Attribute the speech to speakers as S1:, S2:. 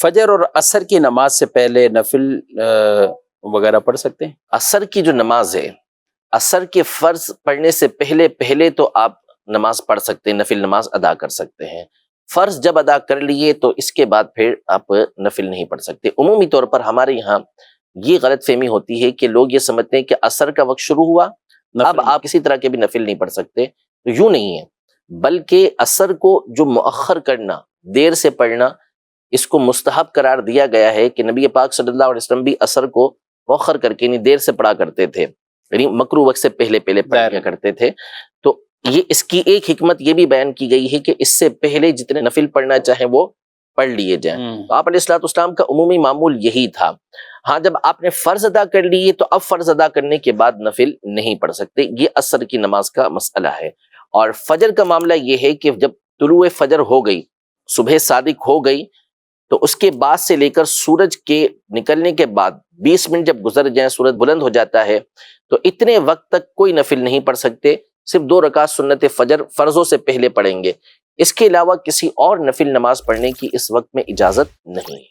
S1: فجر اور عصر کی نماز سے پہلے نفل وغیرہ پڑھ سکتے ہیں؟
S2: عصر کی جو نماز ہے، عصر کے فرض پڑھنے سے پہلے تو آپ نماز پڑھ سکتے ہیں، نفل نماز ادا کر سکتے ہیں۔ فرض جب ادا کر لیے تو اس کے بعد پھر آپ نفل نہیں پڑھ سکتے۔ عمومی طور پر ہمارے یہاں یہ غلط فہمی ہوتی ہے کہ لوگ یہ سمجھتے ہیں کہ عصر کا وقت شروع ہوا، اب آپ کسی طرح کے بھی نفل نہیں پڑھ سکتے، تو یوں نہیں ہے، بلکہ عصر کو جو مؤخر کرنا، دیر سے پڑھنا، اس کو مستحب قرار دیا گیا ہے کہ نبی پاک صلی اللہ علیہ وسلم بھی عصر کو مؤخر کر کے، یعنی دیر سے پڑھا کرتے تھے، یعنی مکروہ وقت سے پہلے پڑھا کرتے تھے۔ تو یہ اس کی ایک حکمت یہ بھی بیان کی گئی ہے کہ اس سے پہلے جتنے نفل پڑھنا چاہیں وہ پڑھ لیے جائیں۔ تو آپ علیہ الصلوۃ والسلام کا عمومی معمول یہی تھا۔ ہاں، جب آپ نے فرض ادا کر لیے تو اب فرض ادا کرنے کے بعد نفل نہیں پڑھ سکتے، یہ عصر کی نماز کا مسئلہ ہے۔ اور فجر کا معاملہ یہ ہے کہ جب طلوع فجر ہو گئی، صبح صادق ہو گئی، تو اس کے بعد سے لے کر سورج کے نکلنے کے بعد 20 منٹ جب گزر جائیں، سورج بلند ہو جاتا ہے، تو اتنے وقت تک کوئی نفل نہیں پڑھ سکتے، صرف 2 رکعت سنت فجر فرضوں سے پہلے پڑھیں گے۔ اس کے علاوہ کسی اور نفل نماز پڑھنے کی اس وقت میں اجازت نہیں ہے۔